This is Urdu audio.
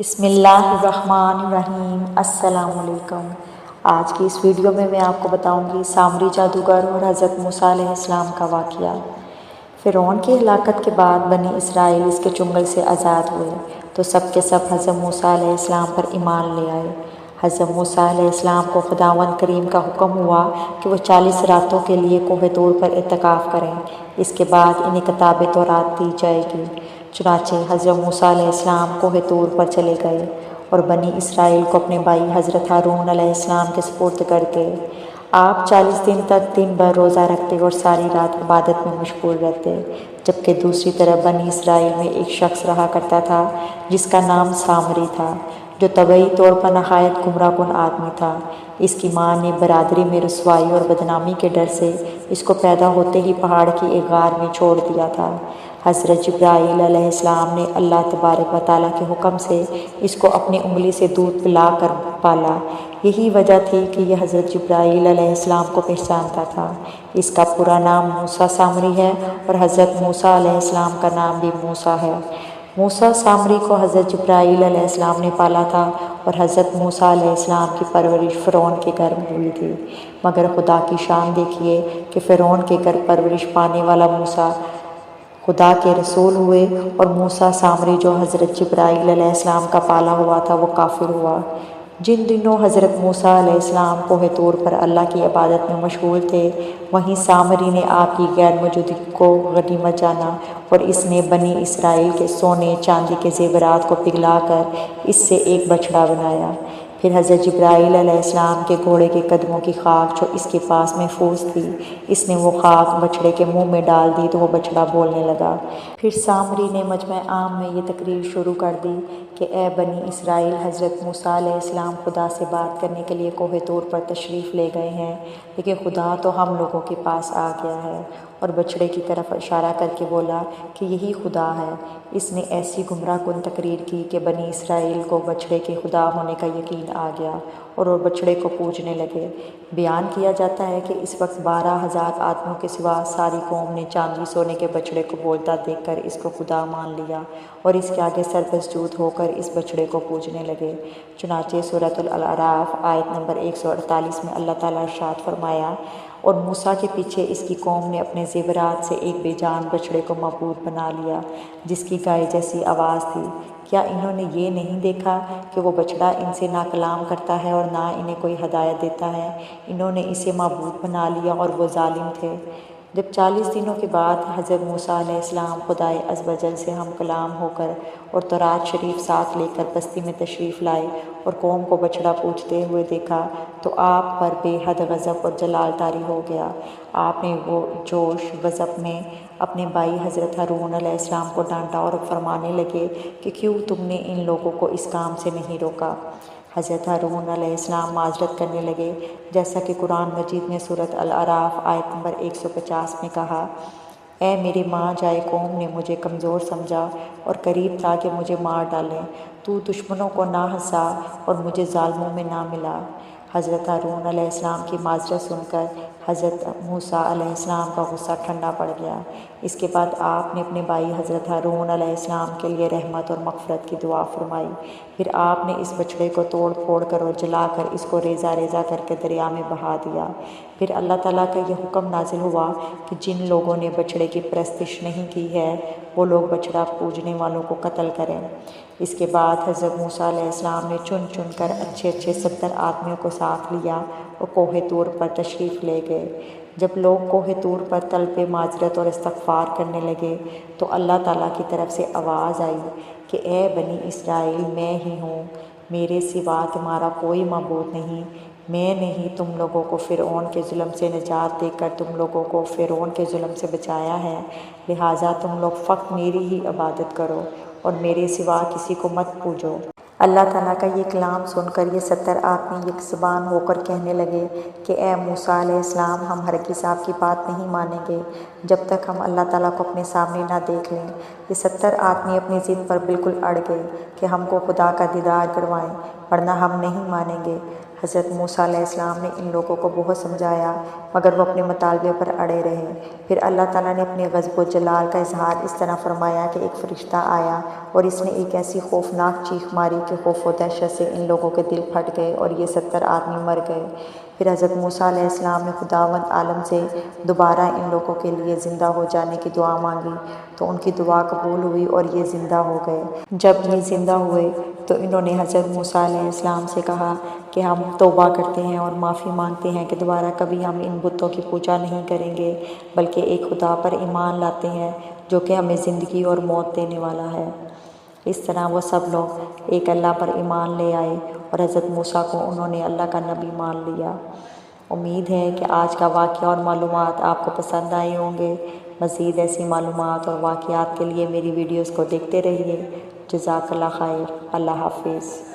بسم اللہ الرحمن الرحیم۔ السلام علیکم۔ آج کی اس ویڈیو میں آپ کو بتاؤں گی سامری جادوگر اور حضرت موسیٰ علیہ السلام کا واقعہ۔ فرعون کی ہلاکت کے بعد بنی اسرائیل اس کے چنگل سے آزاد ہوئے تو سب کے سب حضرت موسیٰ علیہ السلام پر ایمان لے آئے۔ حضرت موسیٰ علیہ السلام کو خداوند کریم کا حکم ہوا کہ وہ 40 راتوں کے لیے کوہ طور پر اعتکاف کریں، اس کے بعد انہیں کتاب تورات دی جائے گی۔ چنانچہ حضرت موسیٰ علیہ السلام کوہ طور پر چلے گئے اور بنی اسرائیل کو اپنے بھائی حضرت ہارون علیہ السلام کے سپرد کر گئے۔ آپ 40 دن تک دن بھر روزہ رکھتے اور ساری رات عبادت میں مشغول رہتے، جبکہ دوسری طرف بنی اسرائیل میں ایک شخص رہا کرتا تھا جس کا نام سامری تھا، جو طبعی طور پر نہایت گمراہ کن آدمی تھا۔ اس کی ماں نے برادری میں رسوائی اور بدنامی کے ڈر سے اس کو پیدا ہوتے ہی پہاڑ کی ایک غار میں چھوڑ دیا تھا۔ حضرت جبرائیل علیہ السلام نے اللہ تبارک و تعالیٰ کے حکم سے اس کو اپنی انگلی سے دودھ پلا کر پالا۔ یہی وجہ تھی کہ یہ حضرت جبرائیل علیہ السلام کو پہچانتا تھا۔ اس کا پورا نام موسیٰ سامری ہے اور حضرت موسیٰ علیہ السلام کا نام بھی موسیٰ ہے۔ موسیٰ سامری کو حضرت جبرائیل علیہ السلام نے پالا تھا اور حضرت موسیٰ علیہ السلام کی پرورش فرعون کے گھر میں ہوئی تھی۔ مگر خدا کی شان دیکھیے کہ فرعون کے گھر پرورش پانے والا موسیٰ خدا کے رسول ہوئے اور موسیٰ سامری جو حضرت جبرائیل علیہ السلام کا پالا ہوا تھا وہ کافر ہوا۔ جن دنوں حضرت موسیٰ علیہ السلام کوہ طور پر اللہ کی عبادت میں مشغول تھے، وہیں سامری نے آپ کی غیر موجودگی کو غنیمت جانا اور اس نے بنی اسرائیل کے سونے چاندی کے زیورات کو پگھلا کر اس سے ایک بچھڑا بنایا۔ پھر حضرت جبرائیل علیہ السلام کے گھوڑے کے قدموں کی خاک جو اس کے پاس محفوظ تھی، اس نے وہ خاک بچھڑے کے منہ میں ڈال دی تو وہ بچھڑا بولنے لگا۔ پھر سامری نے مجمع عام میں یہ تقریر شروع کر دی کہ اے بنی اسرائیل، حضرت موسیٰ علیہ السلام خدا سے بات کرنے کے لیے کوہ طور پر تشریف لے گئے ہیں، لیکن خدا تو ہم لوگوں کے پاس آ گیا ہے، اور بچھڑے کی طرف اشارہ کر کے بولا کہ یہی خدا ہے۔ اس نے ایسی گمراہ کن تقریر کی کہ بنی اسرائیل کو بچھڑے کے خدا ہونے کا یقین آ گیا اور وہ بچھڑے کو پوجنے لگے۔ بیان کیا جاتا ہے کہ اس وقت 12,000 آدمیوں کے سوا ساری قوم نے چاندی سونے کے بچھڑے کو بولتا دیکھ کر اس کو خدا مان لیا اور اس کے آگے سر مسجود ہو کر اس بچھڑے کو پوجنے لگے۔ چنانچہ سورۃ الاعراف آیت نمبر 148 میں اللہ تعالیٰ ارشاد فرمایا، اور موسیٰ کے پیچھے اس کی قوم نے اپنے زیورات سے ایک بے جان بچھڑے کو معبود بنا لیا جس کی گائے جیسی آواز تھی۔ کیا انہوں نے یہ نہیں دیکھا کہ وہ بچڑا ان سے نہ کلام کرتا ہے اور نہ انہیں کوئی ہدایت دیتا ہے؟ انہوں نے اسے معبود بنا لیا اور وہ ظالم تھے۔ جب 40 دنوں کے بعد حضرت موسیٰ علیہ السلام خدائے عز و جل سے ہم کلام ہو کر اور تورات شریف ساتھ لے کر بستی میں تشریف لائے اور قوم کو بچڑا پوجتے ہوئے دیکھا تو آپ پر بے حد غضب اور جلال طاری ہو گیا۔ آپ نے وہ جوش غضب میں اپنے بھائی حضرت ہارون علیہ السلام کو ڈانٹا اور فرمانے لگے کہ کیوں تم نے ان لوگوں کو اس کام سے نہیں روکا؟ حضرت ہارون علیہ السلام معذرت کرنے لگے، جیسا کہ قرآن مجید نے سورۃ الاعراف آیت نمبر 150 میں کہا، اے میری ماں جائے قوم نے مجھے کمزور سمجھا اور قریب تھا کہ مجھے مار ڈالیں، تو دشمنوں کو نہ ہنسا اور مجھے ظالموں میں نہ ملا۔ حضرت ہارون علیہ السلام کی معذرت سن کر حضرت موسیٰ علیہ السلام کا غصہ ٹھنڈا پڑ گیا۔ اس کے بعد آپ نے اپنے بھائی حضرت ہارون علیہ السلام کے لیے رحمت اور مغفرت کی دعا فرمائی۔ پھر آپ نے اس بچڑے کو توڑ پھوڑ کر اور جلا کر اس کو ریزہ ریزہ کر کے دریا میں بہا دیا۔ پھر اللہ تعالیٰ کا یہ حکم نازل ہوا کہ جن لوگوں نے بچڑے کی پرستش نہیں کی ہے وہ لوگ بچڑا پوجنے والوں کو قتل کریں۔ اس کے بعد حضرت موسیٰ علیہ السلام نے چن چن کر اچھے 70 آدمیوں کو ساتھ لیا اور کوہ طور پر تشریف لے گئے۔ جب لوگ کوہ طور پر طلب معذرت اور استغفار کرنے لگے تو اللہ تعالیٰ کی طرف سے آواز آئی کہ اے بنی اسرائیل، میں ہی ہوں، میرے سوا تمہارا کوئی معبود نہیں۔ میں نے ہی تم لوگوں کو فرعون کے ظلم سے نجات دے کر تم لوگوں کو فرعون کے ظلم سے بچایا ہے، لہٰذا تم لوگ فقط میری ہی عبادت کرو اور میرے سوا کسی کو مت پوجو۔ اللہ تعالیٰ کا یہ کلام سن کر یہ 70 آدمی یک زبان ہو کر کہنے لگے کہ اے موسیٰ علیہ السلام، ہم ہرگز آپ کی بات نہیں مانیں گے جب تک ہم اللہ تعالیٰ کو اپنے سامنے نہ دیکھ لیں۔ یہ 70 آدمی اپنی ضد پر بالکل اڑ گئے کہ ہم کو خدا کا دیدار کروائیں ورنہ ہم نہیں مانیں گے۔ حضرت موسیٰ علیہ السلام نے ان لوگوں کو بہت سمجھایا مگر وہ اپنے مطالبے پر اڑے رہے۔ پھر اللہ تعالیٰ نے اپنے غضب و جلال کا اظہار اس طرح فرمایا کہ ایک فرشتہ آیا اور اس نے ایک ایسی خوفناک چیخ ماری کہ خوف و دہشت سے ان لوگوں کے دل پھٹ گئے اور یہ 70 آدمی مر گئے۔ پھر حضرت موسیٰ علیہ السلام نے خداوند عالم سے دوبارہ ان لوگوں کے لیے زندہ ہو جانے کی دعا مانگی تو ان کی دعا قبول ہوئی اور یہ زندہ ہو گئے۔ جب یہ زندہ ہوئے تو انہوں نے حضرت موسیٰ علیہ السلام سے کہا کہ ہم توبہ کرتے ہیں اور معافی مانگتے ہیں کہ دوبارہ کبھی ہم ان بتوں کی پوجا نہیں کریں گے بلکہ ایک خدا پر ایمان لاتے ہیں جو کہ ہمیں زندگی اور موت دینے والا ہے۔ اس طرح وہ سب لوگ ایک اللہ پر ایمان لے آئے اور حضرت موسیٰ کو انہوں نے اللہ کا نبی مان لیا۔ امید ہے کہ آج کا واقعہ اور معلومات آپ کو پسند آئے ہوں گے۔ مزید ایسی معلومات اور واقعات کے لیے میری ویڈیوز کو دیکھتے رہیے۔ جزاک اللہ خیر۔ اللہ حافظ۔